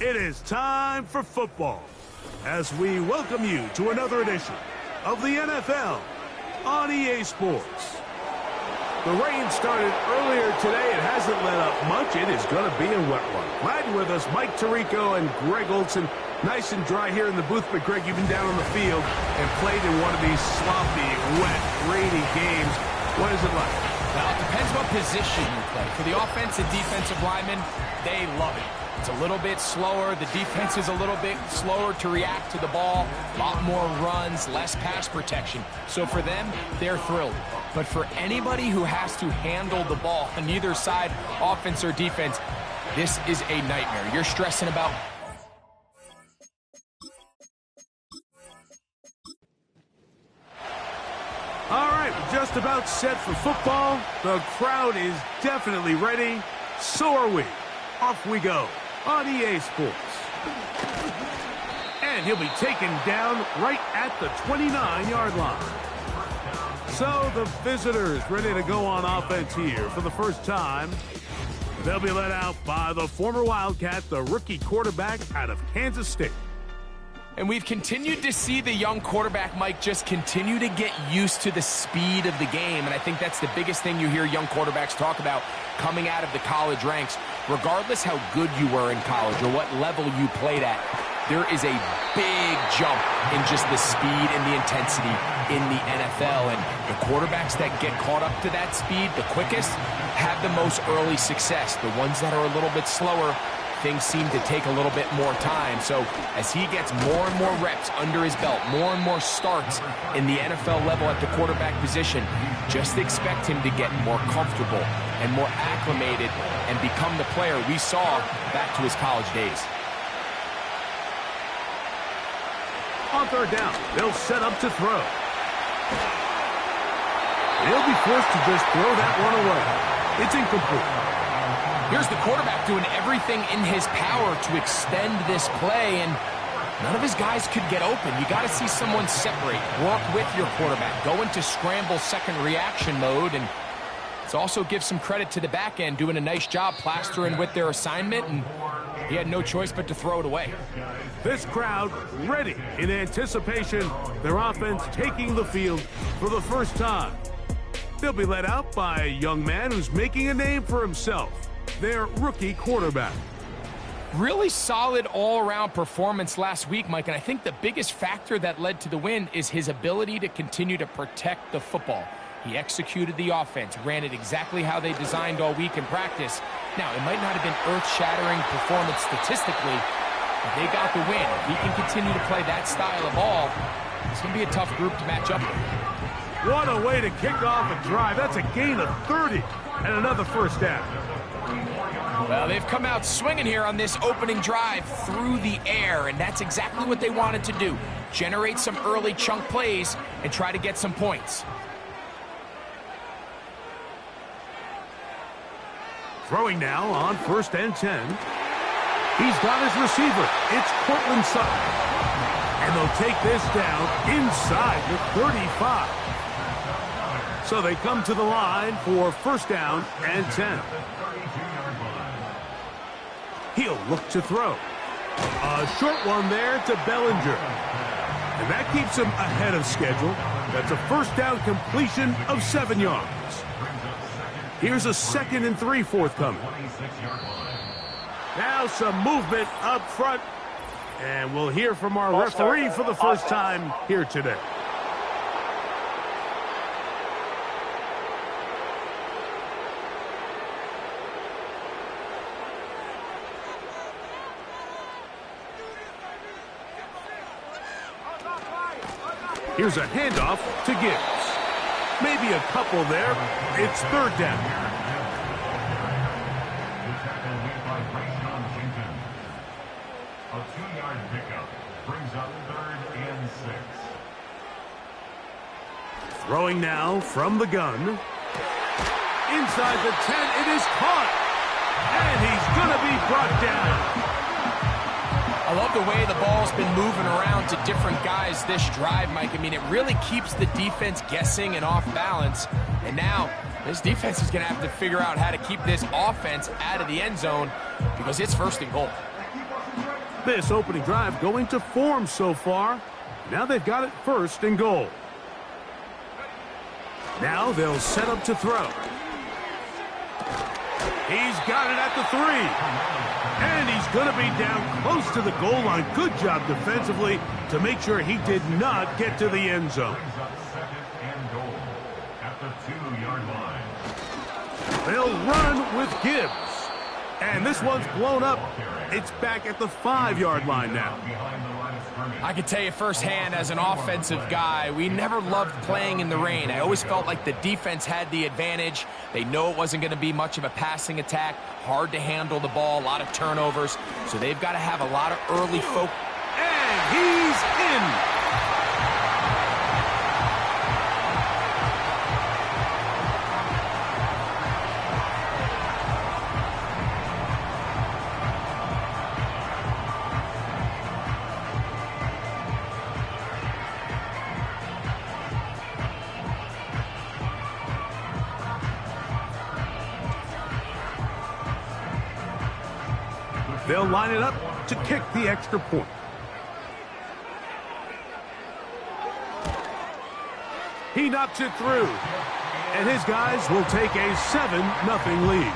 It is time for football as we welcome you to another edition of the NFL on EA Sports. The rain started earlier today. It hasn't let up much. It is going to be a wet one. Glad you're with us, Mike Tirico and Greg Olson. Nice and dry here in the booth, but Greg, you've been down on the field and played in one of these sloppy, wet, rainy games. What is it like? Well, it depends what position you play. For the offense and defensive linemen, they love it. It's a little bit slower. The defense is a little bit slower to react to the ball. A lot more runs, less pass protection. So for them, they're thrilled. But for anybody who has to handle the ball on either side, offense or defense, this is a nightmare. You're stressing about... All right, we're just about set for football. The crowd is definitely ready. So are we. Off we go on EA Sports. And he'll be taken down right at the 29-yard line. So the visitors ready to go on offense here for the first time. They'll be led out by the former Wildcat, the rookie quarterback out of Kansas State. And we've continued to see the young quarterback, Mike, just continue to get used to the speed of the game. And I think that's the biggest thing you hear young quarterbacks talk about coming out of the college ranks. Regardless how good you were in college or what level you played at, there is a big jump in just the speed and the intensity in the NFL. And the quarterbacks that get caught up to that speed the quickest have the most early success. The ones that are a little bit slower, things seem to take a little bit more time. So as he gets more and more reps under his belt, more and more starts in the NFL level at the quarterback position, just expect him to get more comfortable and more acclimated and become the player we saw back to his college days. On third down, they'll set up to throw. He'll be forced to just throw that one away. It's incomplete. Here's the quarterback doing everything in his power to extend this play, and none of his guys could get open. You got to see someone separate, work with your quarterback, go into scramble second reaction mode, and it's also give some credit to the back end doing a nice job plastering with their assignment, and he had no choice but to throw it away. This crowd ready in anticipation, their offense taking the field for the first time. They'll be led out by a young man who's making a name for himself, their rookie quarterback. Really solid all-around performance last week, Mike, and I think the biggest factor that led to the win is his ability to continue to protect the football. He executed the offense, ran it exactly how they designed all week in practice. Now, it might not have been earth-shattering performance statistically, but they got the win. If he can continue to play that style of ball, it's going to be a tough group to match up with. What a way to kick off a drive. That's a gain of 30 and another first down. Well, they've come out swinging here on this opening drive through the air, and that's exactly what they wanted to do. Generate some early chunk plays and try to get some points. Throwing now on 1st and 10. He's got his receiver. It's Cortland Sutton. And they'll take this down inside the 35. So they come to the line for 1st down and 10. He'll look to throw. A short one there to Bellinger. And that keeps him ahead of schedule. That's a 1st down completion of 7 yards. Here's a 2nd and 3 forthcoming. Now some movement up front. And we'll hear from our referee for the first time here today. Here's a handoff to Gibbs. Maybe a couple there. It's 3rd down. A 2-yard pickup brings up 3rd and 6. Throwing now from the gun. Inside the 10, it is caught. And he's going to be brought down. I love the way the ball's been moving around to different guys this drive, Mike. I mean, it really keeps the defense guessing and off balance. And now this defense is going to have to figure out how to keep this offense out of the end zone because it's 1st and goal. This opening drive going to form so far. Now they've got it 1st and goal. Now they'll set up to throw. He's got it at the 3. And he's going to be down close to the goal line. Good job defensively to make sure he did not get to the end zone. Brings up 2nd and goal at the 2-yard line. They'll run with Gibbs. And this one's blown up. It's back at the 5-yard line now. Behind the line of scrimmage. I can tell you firsthand as an offensive guy, we never loved playing in the rain. I always felt like the defense had the advantage. They know it wasn't going to be much of a passing attack. Hard to handle the ball, a lot of turnovers. So they've got to have a lot of early focus. And he's in. They'll line it up to kick the extra point. He knocks it through, and his guys will take a 7-0 lead.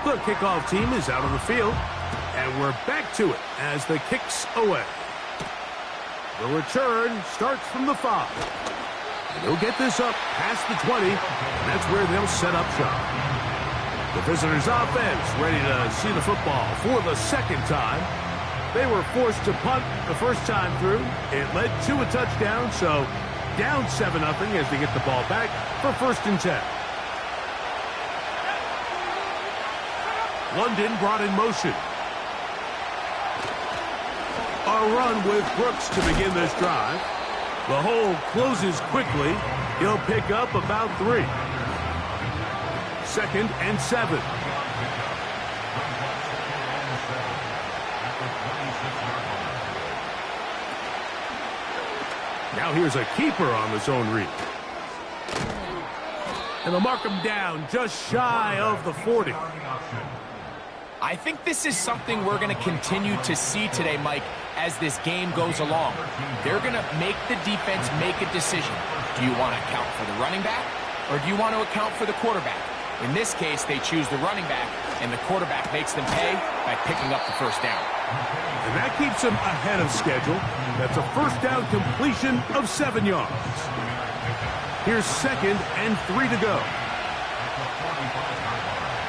The kickoff team is out on the field, and we're back to it as the kick's away. The return starts from the 5. They'll get this up past the 20, and that's where they'll set up shop. The visitors' offense ready to see the football for the 2nd time. They were forced to punt the first time through. It led to a touchdown, so down 7-0 as they get the ball back for 1st and 10. London brought in motion. A run with Brooks to begin this drive. The hole closes quickly. He'll pick up about 3. 2nd and 7. Now here's a keeper on the zone read. And they'll mark him down just shy of the 40. I think this is something we're going to continue to see today, Mike, as this game goes along. They're going to make the defense make a decision. Do you want to account for the running back, or do you want to account for the quarterback? In this case, they choose the running back, and the quarterback makes them pay by picking up the 1st down. And that keeps them ahead of schedule. That's a 1st down completion of 7 yards. Here's 2nd and 3 to go.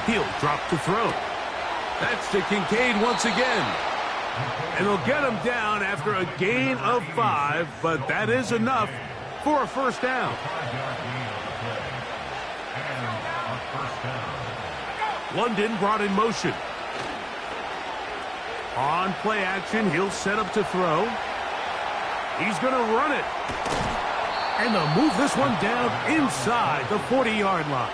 He'll drop to throw. That's to Kincaid once again. And they'll get him down after a gain of 5, but that is enough for a 1st down. London brought in motion. On play action, he'll set up to throw. He's going to run it. And they'll move this one down inside the 40-yard line.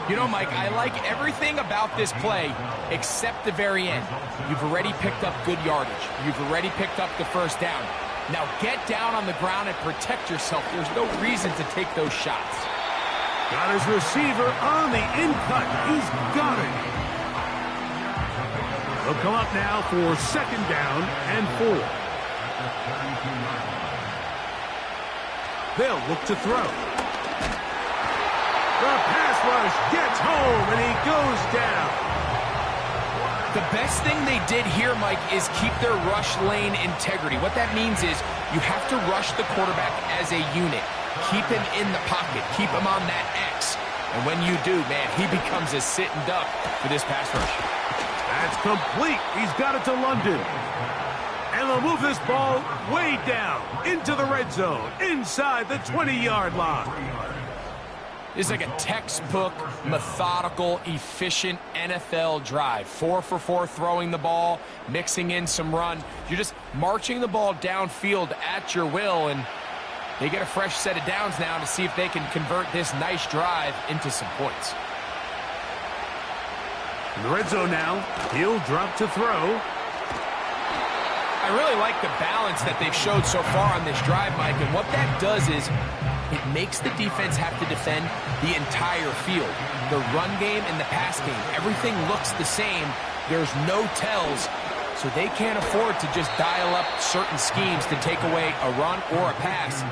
You know, Mike, I like everything about this play except the very end. You've already picked up good yardage. You've already picked up the 1st down. Now get down on the ground and protect yourself. There's no reason to take those shots. Got his receiver on the in-cut. He's got it. They'll come up now for 2nd down and 4. They'll look to throw. The pass rush gets home, and he goes down. The best thing they did here, Mike, is keep their rush lane integrity. What that means is you have to rush the quarterback as a unit. Keep him in the pocket. Keep him on that X. And when you do, man, he becomes a sitting duck for this pass rush. That's complete. He's got it to London. And they'll move this ball way down into the red zone, inside the 20-yard line. This is like a textbook, methodical, efficient NFL drive. 4 for 4 throwing the ball, mixing in some run. You're just marching the ball downfield at your will, and they get a fresh set of downs now to see if they can convert this nice drive into some points. In the red zone now, he'll drop to throw. I really like the balance that they've showed so far on this drive, Mike, and what that does is it makes the defense have to defend the entire field. The run game and the pass game, everything looks the same. There's no tells, so they can't afford to just dial up certain schemes to take away a run or a pass.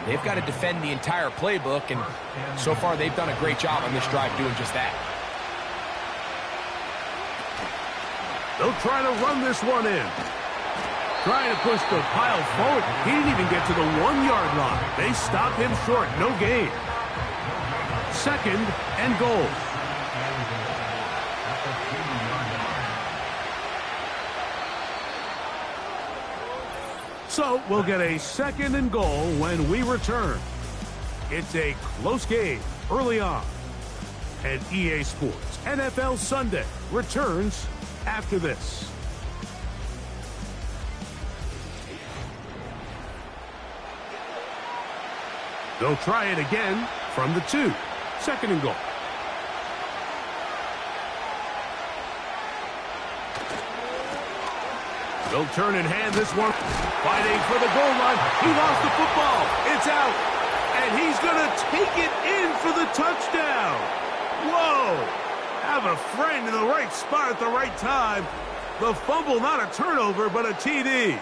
They've got to defend the entire playbook, and so far they've done a great job on this drive doing just that. They'll try to run this one in. Trying to push the pile forward. He didn't even get to the 1-yard line. They stop him short. No gain. 2nd and goal. So we'll get a 2nd and goal when we return. It's a close game early on. And EA Sports NFL Sunday returns after this. They'll try it again from the 2. 2nd and goal. They'll turn and hand this one. Fighting for the goal line. He lost the football. It's out. And he's going to take it in for the touchdown. Whoa. Have a friend in the right spot at the right time. The fumble, not a turnover, but a TD.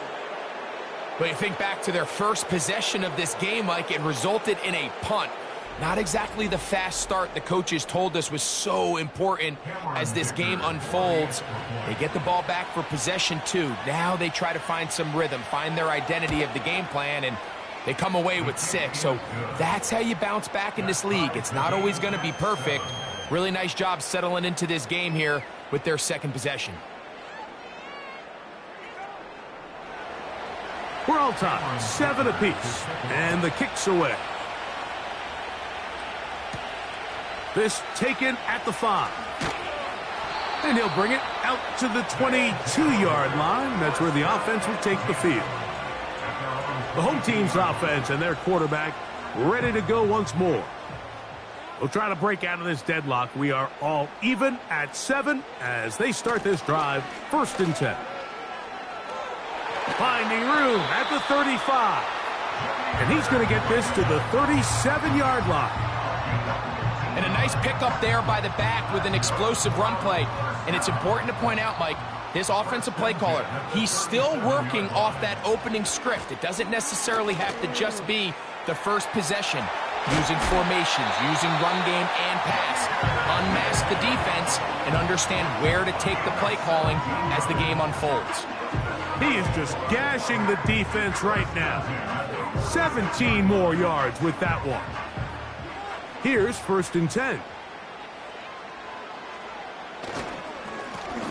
But you think back to their first possession of this game, Mike, it resulted in a punt. Not exactly the fast start the coaches told us was so important as this game unfolds. They get the ball back for possession 2. Now they try to find some rhythm, find their identity of the game plan, and they come away with 6. So that's how you bounce back in this league. It's not always going to be perfect. Really nice job settling into this game here with their 2nd possession. We're all tied, 7 apiece, and the kick's away. This taken at the 5. And he'll bring it out to the 22-yard line. That's where the offense will take the field. The home team's offense and their quarterback ready to go once more. We'll try to break out of this deadlock. We are all even at 7 as they start this drive, 1st and 10. Finding room at the 35. And he's going to get this to the 37-yard line. And a nice pickup there by the back with an explosive run play. And it's important to point out, Mike, this offensive play caller, he's still working off that opening script. It doesn't necessarily have to just be the first possession. Using formations, using run game and pass. Unmask the defense and understand where to take the play calling as the game unfolds. He is just gashing the defense right now. 17 more yards with that one. Here's 1st and 10.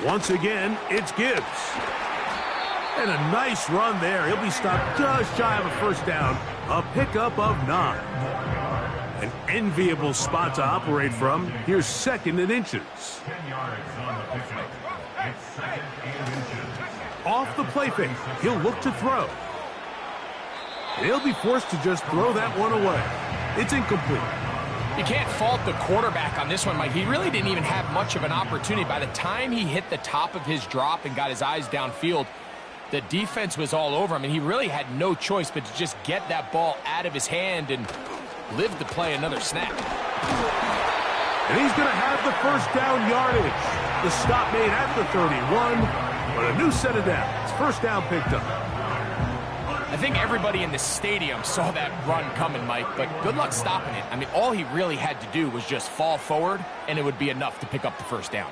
Once again, it's Gibbs. And a nice run there. He'll be stopped just shy of a 1st down. A pickup of 9. An enviable spot to operate from. Here's 2nd and inches. 10 yards on the pickup. It's 2nd and inches. Off the play fake, he'll look to throw. And he'll be forced to just throw that one away. It's incomplete. You can't fault the quarterback on this one, Mike. He really didn't even have much of an opportunity. By the time he hit the top of his drop and got his eyes downfield, the defense was all over him, and he really had no choice but to just get that ball out of his hand and live to play another snap. And he's going to have the 1st down yardage. The stop made at the 31. But a new set of downs. 1st down picked up. I think everybody in the stadium saw that run coming, Mike, but good luck stopping it. I mean, all he really had to do was just fall forward, and it would be enough to pick up the 1st down.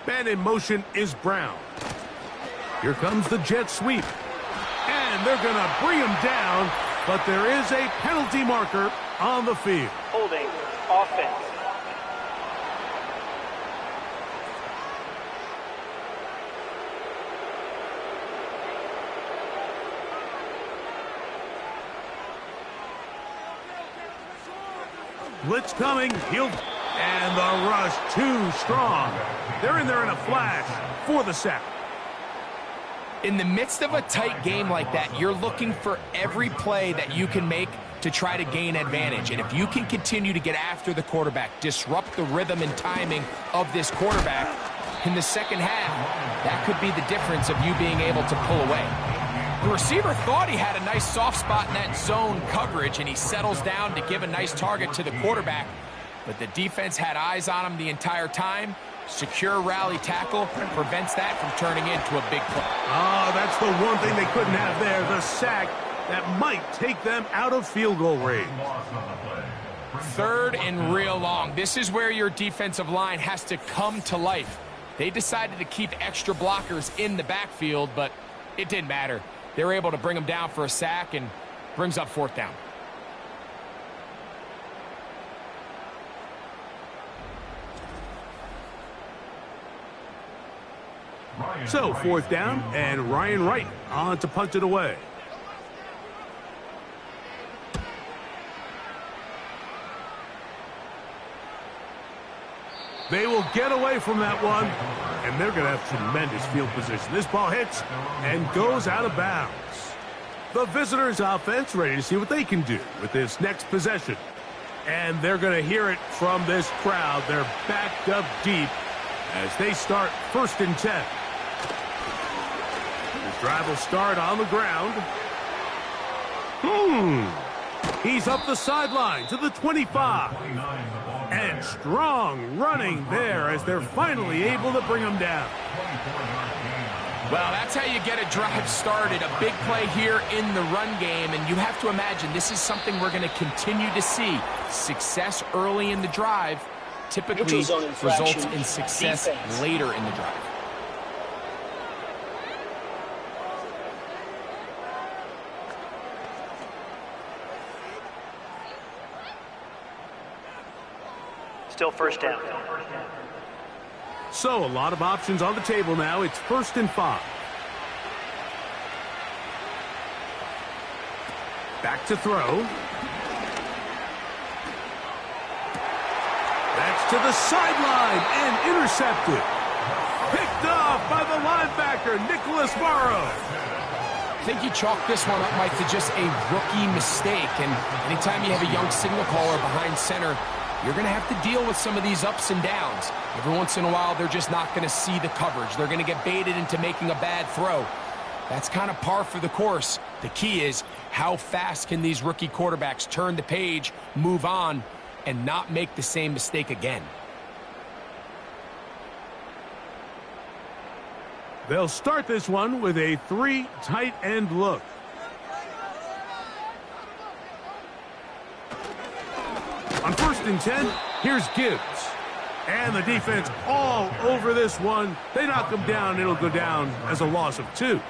Man in motion is Brown. Here comes the jet sweep. And they're going to bring him down, but there is a penalty marker on the field. Holding offense. Blitz coming. And the rush too strong. They're in there in a flash for the sack. In the midst of a tight game like that, you're looking for every play that you can make to try to gain advantage. And if you can continue to get after the quarterback, disrupt the rhythm and timing of this quarterback, in the second half, that could be the difference of you being able to pull away. The receiver thought he had a nice soft spot in that zone coverage, and he settles down to give a nice target to the quarterback. But the defense had eyes on him the entire time. Secure rally tackle prevents that from turning into a big play. Oh, that's the one thing they couldn't have there, the sack that might take them out of field goal range. 3rd and real long. This is where your defensive line has to come to life. They decided to keep extra blockers in the backfield, but it didn't matter. They were able to bring them down for a sack and brings up 4th down. So 4th down, and Ryan Wright on to punt it away. They will get away from that one, and they're going to have tremendous field position. This ball hits and goes out of bounds. The visitors' offense ready to see what they can do with this next possession. And they're going to hear it from this crowd. They're backed up deep as they start 1st and 10. This drive will start on the ground. He's up the sideline to the 25. And strong running there as they're finally able to bring him down. Well, that's how you get a drive started. A big play here in the run game, and you have to imagine this is something we're going to continue to see. Success early in the drive typically results in success later in the drive. Still 1st down. So a lot of options on the table now. It's 1st and 5. Back to throw. That's to the sideline and intercepted. Picked off by the linebacker, Nicholas Morrow. I think you chalk this one up, Mike, to just a rookie mistake. And anytime you have a young signal caller behind center, you're going to have to deal with some of these ups and downs. Every once in a while, they're just not going to see the coverage. They're going to get baited into making a bad throw. That's kind of par for the course. The key is how fast can these rookie quarterbacks turn the page, move on, and not make the same mistake again. They'll start this one with a 3 tight end look. On 1st and 10, here's Gibbs. And the defense all over this one. They knock him down. It'll go down as a loss of 2.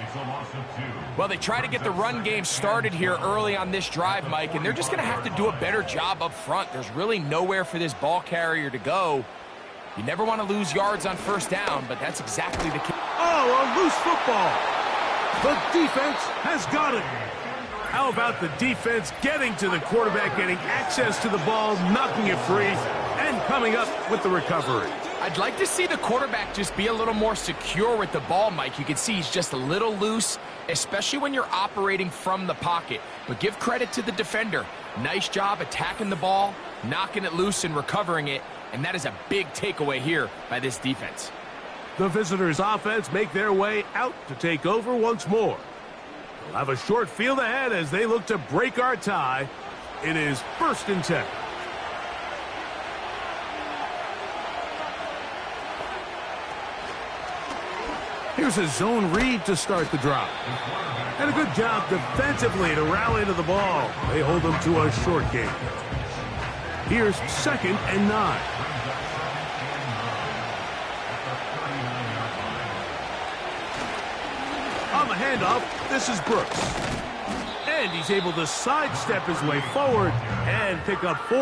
Well, they try to get the run game started here early on this drive, Mike, and they're just going to have to do a better job up front. There's really nowhere for this ball carrier to go. You never want to lose yards on 1st down, but that's exactly the case. Oh, a loose football. The defense has got it. How about the defense getting to the quarterback, getting access to the ball, knocking it free, and coming up with the recovery? I'd like to see the quarterback just be a little more secure with the ball, Mike. You can see he's just a little loose, especially when you're operating from the pocket. But give credit to the defender. Nice job attacking the ball, knocking it loose and recovering it, and that is a big takeaway here by this defense. The visitors' offense make their way out to take over once more. They'll have a short field ahead as they look to break our tie. It is 1st and 10. Here's a zone read to start the drive. And a good job defensively to rally to the ball. They hold them to a short game. Here's 2nd and 9. On the handoff, this is Brooks. And he's able to sidestep his way forward and pick up 4.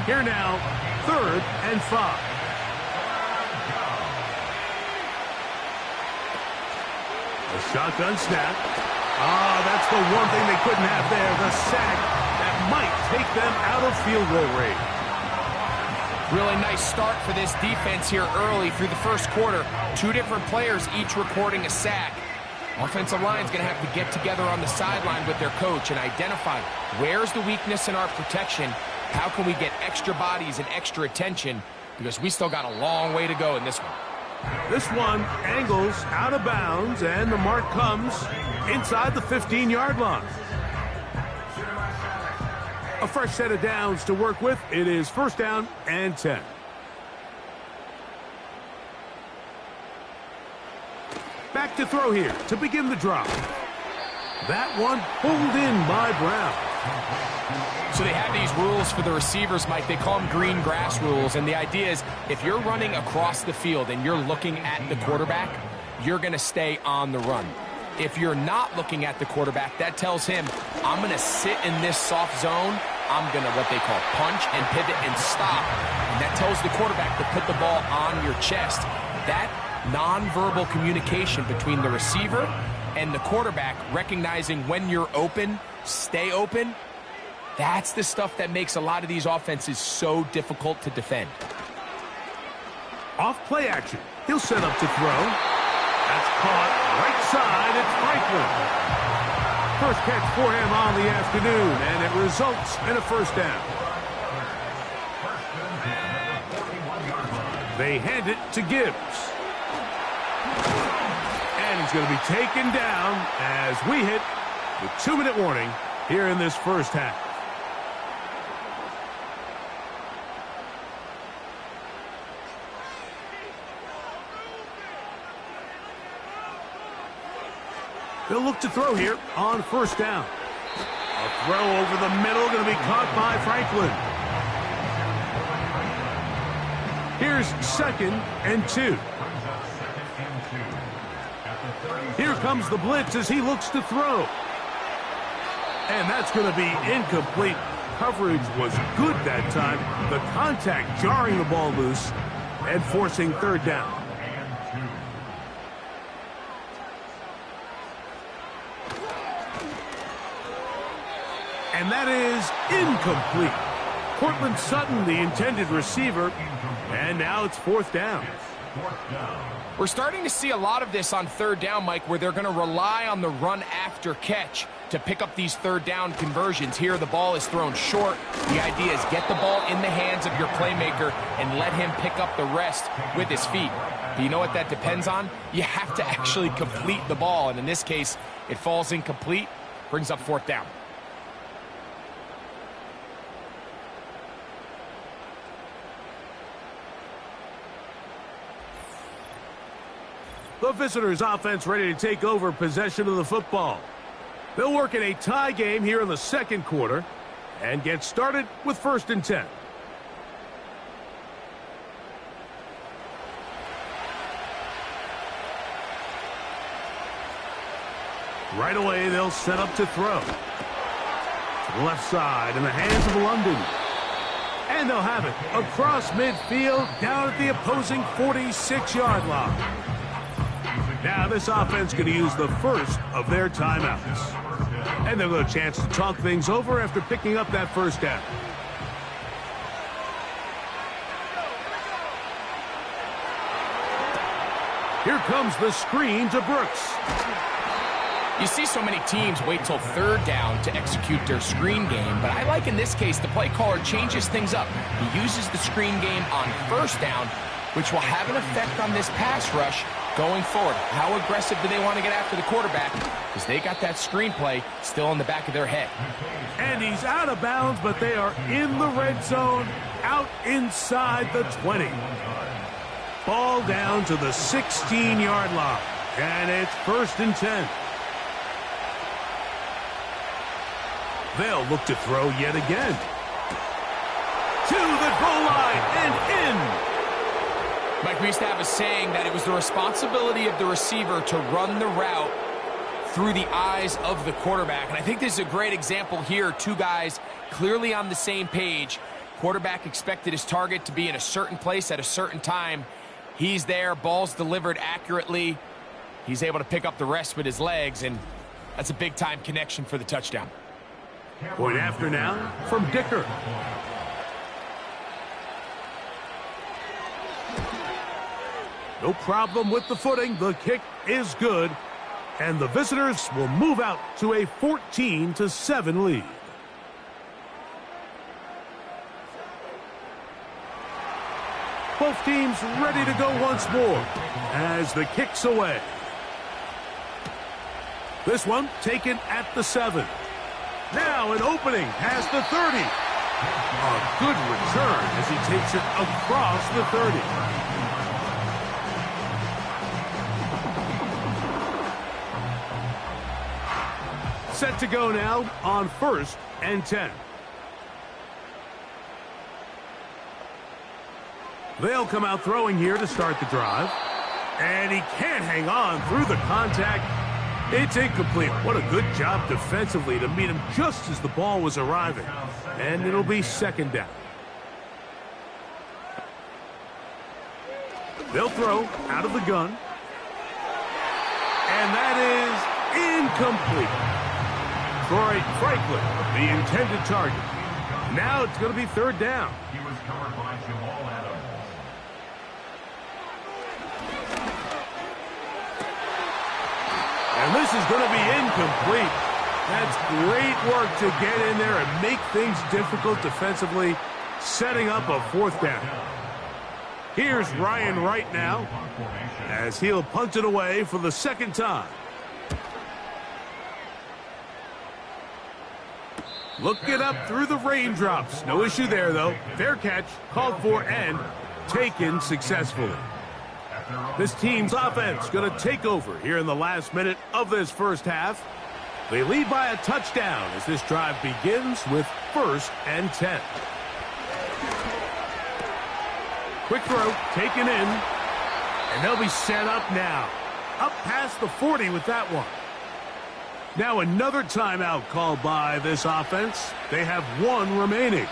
Here now, 3rd and 5. A shotgun snap. That's the one thing they couldn't have there, the sack that might take them out of field goal range. Really nice start for this defense here early through the first quarter. 2 different players each recording a sack. Offensive line's going to have to get together on the sideline with their coach and identify where's the weakness in our protection, how can we get extra bodies and extra attention, because we still got a long way to go in this one. This one angles out of bounds, and the mark comes inside the 15-yard line. A fresh set of downs to work with. It is first down and 10. Back to throw here to begin the drive. That one pulled in by Brown. So they have these rules for the receivers, Mike. They call them green grass rules, and the idea is if you're running across the field and you're looking at the quarterback, you're going to stay on the run. If you're not looking at the quarterback, that tells him, I'm going to sit in this soft zone. I'm going to, what they call, punch and pivot and stop. And that tells the quarterback to put the ball on your chest. That nonverbal communication between the receiver and the quarterback, recognizing when you're open, stay open, that's the stuff that makes a lot of these offenses so difficult to defend. Off play action. He'll set up to throw. That's caught right side. It's Franklin. First catch for him on the afternoon, and it results in a first down. They hand it to Gibbs. And he's going to be taken down as we hit the 2-minute warning here in this first half. They'll look to throw here on first down. A throw over the middle, going to be caught by Franklin. Here's 2nd and 2. Here comes the blitz as he looks to throw. And that's going to be incomplete. Coverage was good that time. The contact jarring the ball loose and forcing third down. And that is incomplete. Cortland Sutton, the intended receiver, and now it's fourth down. We're starting to see a lot of this on third down, Mike, where they're going to rely on the run after catch to pick up these third down conversions. Here the ball is thrown short. The idea is get the ball in the hands of your playmaker and let him pick up the rest with his feet. But you know what that depends on? You have to actually complete the ball, and in this case, it falls incomplete, brings up fourth down. The visitors' offense ready to take over possession of the football. They'll work in a tie game here in the second quarter and get started with 1st and 10. Right away, they'll set up to throw. To the left side in the hands of London. And they'll have it across midfield down at the opposing 46-yard line. Now this offense going to use the first of their timeouts. And they'll get a chance to talk things over after picking up that first down. Here comes the screen to Brooks. You see so many teams wait till third down to execute their screen game, but I like in this case the play caller changes things up. He uses the screen game on first down, which will have an effect on this pass rush going forward. How aggressive do they want to get after the quarterback? Because they got that screen play still in the back of their head. And he's out of bounds, but they are in the red zone, out inside the 20. Ball down to the 16-yard line, and it's 1st and 10. They'll look to throw yet again. To the goal line and in. Mike, we used to have a saying that it was the responsibility of the receiver to run the route through the eyes of the quarterback. And I think this is a great example here. Two guys clearly on the same page. Quarterback expected his target to be in a certain place at a certain time. He's there, ball's delivered accurately. He's able to pick up the rest with his legs, and that's a big-time connection for the touchdown. Point after now from Dicker. No problem with the footing. The kick is good. And the visitors will move out to a 14-7 lead. Both teams ready to go once more as the kick's away. This one taken at the 7. Now an opening past the 30. A good return as he takes it across the 30. Set to go now on 1st and 10. They'll come out throwing here to start the drive. And he can't hang on through the contact. It's incomplete. What a good job defensively to meet him just as the ball was arriving. And it'll be 2nd down. They'll throw out of the gun. And that is incomplete. Troy Franklin, the intended target. Now it's going to be 3rd down. He was covered by Jamal Adams. And this is going to be incomplete. That's great work to get in there and make things difficult defensively, setting up a 4th down. Here's Ryan Wright now as he'll punt it away for the 2nd time. Look it up through the raindrops. No issue there, though. Fair catch, called for, and taken successfully. This team's offense going to take over here in the last minute of this first half. They lead by a touchdown as this drive begins with 1st and 10. Quick throw, taken in, and they'll be set up now. Up past the 40 with that one. Now another timeout called by this offense. They have 1 remaining.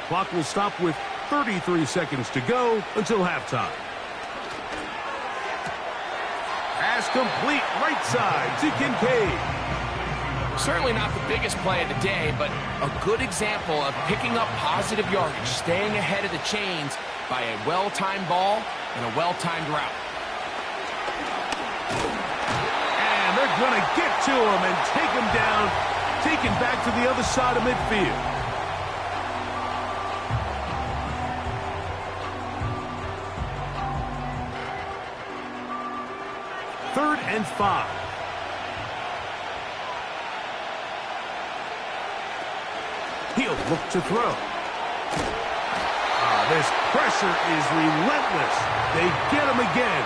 Clock will stop with 33 seconds to go until halftime. Pass complete right side to Kincaid. Certainly not the biggest play of the day, but a good example of picking up positive yardage, staying ahead of the chains by a well-timed ball and a well-timed route. And they're going to get to him and take him down, taken back to the other side of midfield. Third and 5. He'll look to throw. This pressure is relentless. They get him again.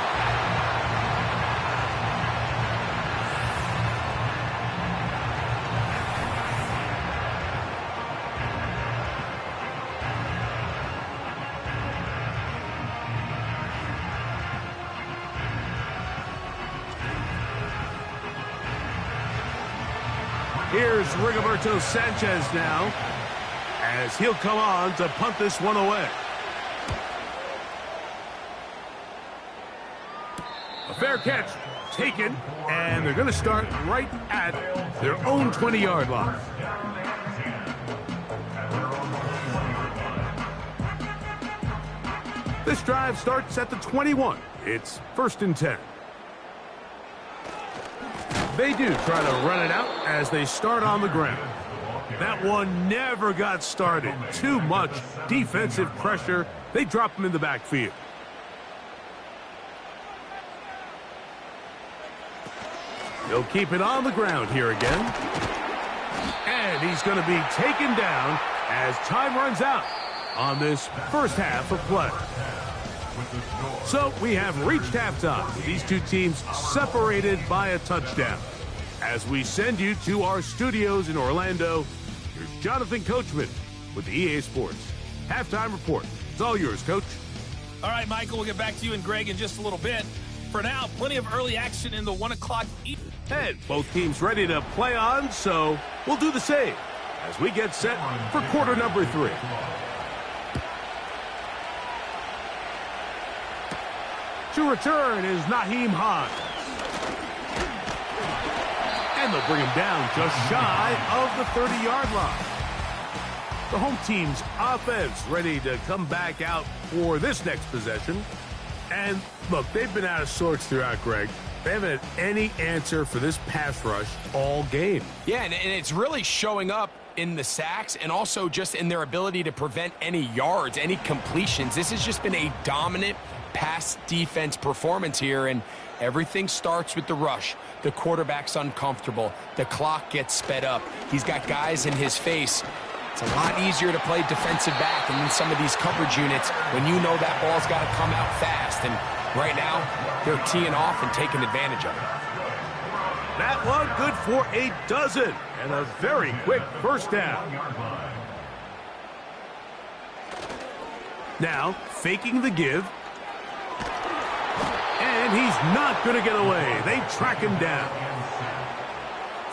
Here's Rigoberto Sanchez now, as he'll come on to punt this one away. A fair catch taken, and they're going to start right at their own 20-yard line. This drive starts at the 21. It's 1st and 10. They do try to run it out as they start on the ground. That one never got started. Too much defensive pressure. They drop him in the backfield. They'll keep it on the ground here again. And he's going to be taken down as time runs out on this first half of play. So we have reached halftime with these two teams separated by a touchdown. As we send you to our studios in Orlando, here's Jonathan Coachman with the EA Sports Halftime Report. It's all yours, Coach. All right, Michael, we'll get back to you and Greg in just a little bit. For now, plenty of early action in the 1 o'clock. And both teams ready to play on, so we'll do the same as we get set for quarter number 3. To return is Naheem Hines. And they'll bring him down just shy of the 30-yard line. The home team's offense ready to come back out for this next possession. And look, they've been out of sorts throughout, Greg. They haven't had any answer for this pass rush all game. Yeah, and it's really showing up in the sacks and also just in their ability to prevent any yards, any completions. This has just been a dominant pass defense performance here, and everything starts with the rush. The quarterback's uncomfortable. The clock gets sped up. He's got guys in his face. It's a lot easier to play defensive back and in some of these coverage units when you know that ball's got to come out fast. And right now, they're teeing off and taking advantage of it. That one good for a dozen and a very quick first down. Now, faking the give. And he's not going to get away. They track him down.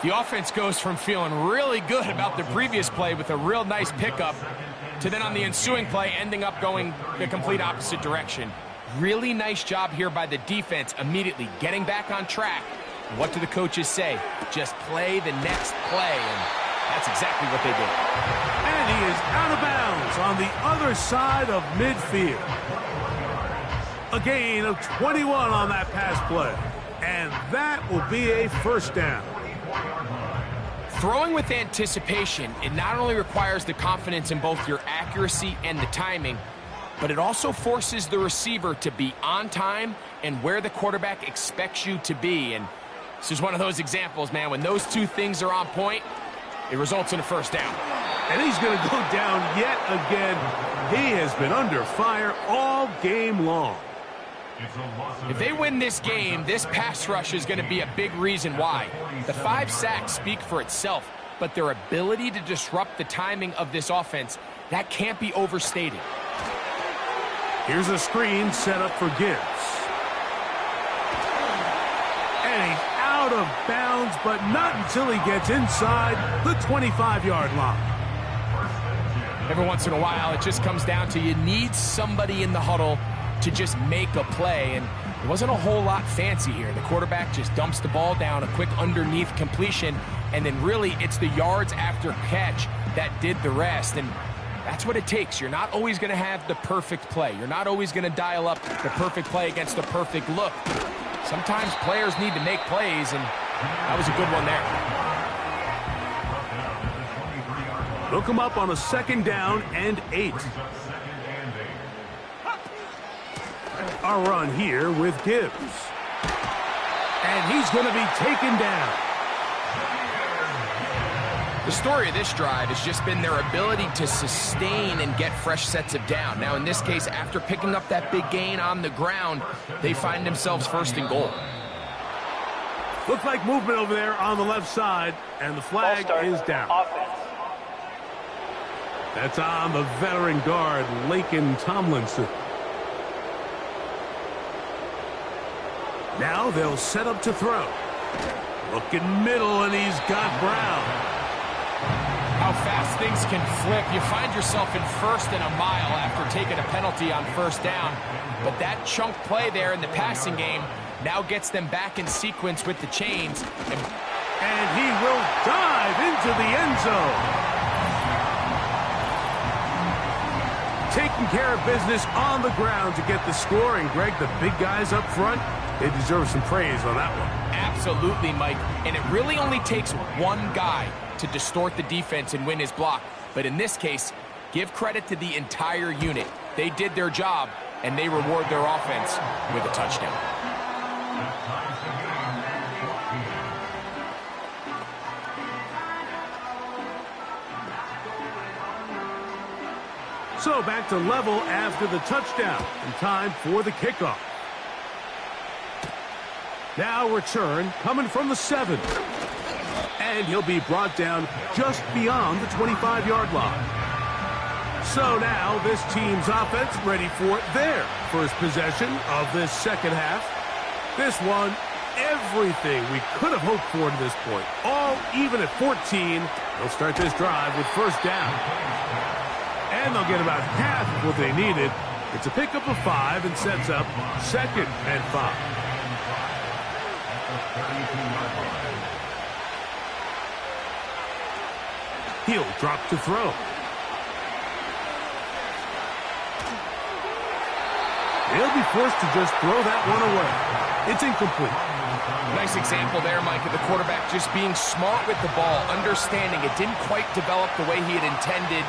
The offense goes from feeling really good about the previous play with a real nice pickup to then on the ensuing play ending up going the complete opposite direction. Really nice job here by the defense immediately getting back on track. And what do the coaches say? Just play the next play, and that's exactly what they did. And he is out of bounds on the other side of midfield. A gain of 21 on that pass play, and that will be a first down. Throwing with anticipation, it not only requires the confidence in both your accuracy and the timing, but it also forces the receiver to be on time and where the quarterback expects you to be. And this is one of those examples, man. When those two things are on point, it results in a first down. And he's going to go down yet again. He has been under fire all game long. If they win this game, this pass rush is going to be a big reason why. The 5 sacks speak for itself, but their ability to disrupt the timing of this offense, that can't be overstated. Here's a screen set up for Gibbs. And he's out of bounds, but not until he gets inside the 25-yard line. Every once in a while, it just comes down to you need somebody in the huddle to just make a play, and it wasn't a whole lot fancy here. The quarterback just dumps the ball down, a quick underneath completion, and then really it's the yards after catch that did the rest, and that's what it takes. You're not always going to have the perfect play. You're not always going to dial up the perfect play against the perfect look. Sometimes players need to make plays, and that was a good one there. Look him up on a 2nd down and 8. A run here with Gibbs. And he's going to be taken down. The story of this drive has just been their ability to sustain and get fresh sets of down. Now, in this case, after picking up that big gain on the ground, they find themselves 1st and goal. Looks like movement over there on the left side, and the flag is down. Offense. That's on the veteran guard, Laken Tomlinson. Now they'll set up to throw. Looking middle, and he's got Brown. How fast things can flip. You find yourself in 1st and a mile after taking a penalty on 1st down. But that chunk play there in the passing game now gets them back in sequence with the chains. And he will dive into the end zone. Taking care of business on the ground to get the score. And, Greg, the big guys up front, they deserve some praise on that one. Absolutely, Mike. And it really only takes one guy to distort the defense and win his block. But in this case, give credit to the entire unit. They did their job, and they reward their offense with a touchdown. So back to level after the touchdown, and time for the kickoff. Now return coming from the 7. And he'll be brought down just beyond the 25-yard line. So now this team's offense ready for their first possession of this 2nd half. This one, everything we could have hoped for to this point. All even at 14. They'll start this drive with 1st down. And they'll get about half of what they needed. It's a pickup of 5 and sets up 2nd and 5. He'll drop to throw. He'll be forced to just throw that one away. It's incomplete. Nice example there, Mike, of the quarterback just being smart with the ball, understanding it didn't quite develop the way he had intended.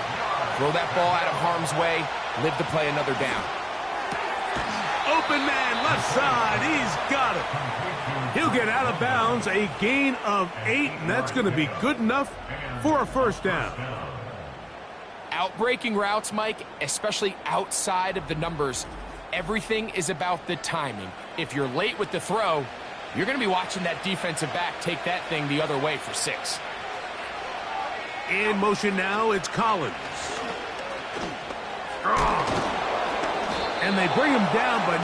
Throw that ball out of harm's way, live to play another down. Open man, left side, he's got it. He'll get out of bounds, a gain of 8, and that's going to be good enough for a first down. Outbreaking routes, Mike, especially outside of the numbers, everything is about the timing. If you're late with the throw, you're going to be watching that defensive back take that thing the other way for 6. In motion now, it's Collins. And they bring him down, but